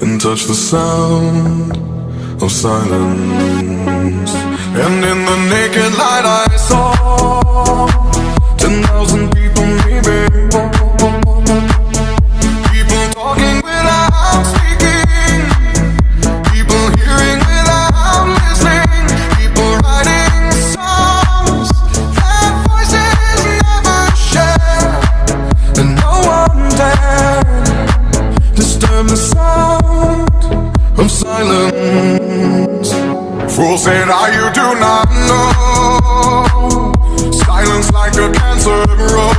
and touch the sound of silence. And in the naked light I saw 10,000 people maybe, people talking without speaking, people hearing without listening, people writing songs that voices never share, and no one dared disturb the sound of silence. Fools said, you do not know, silence like a cancer grows.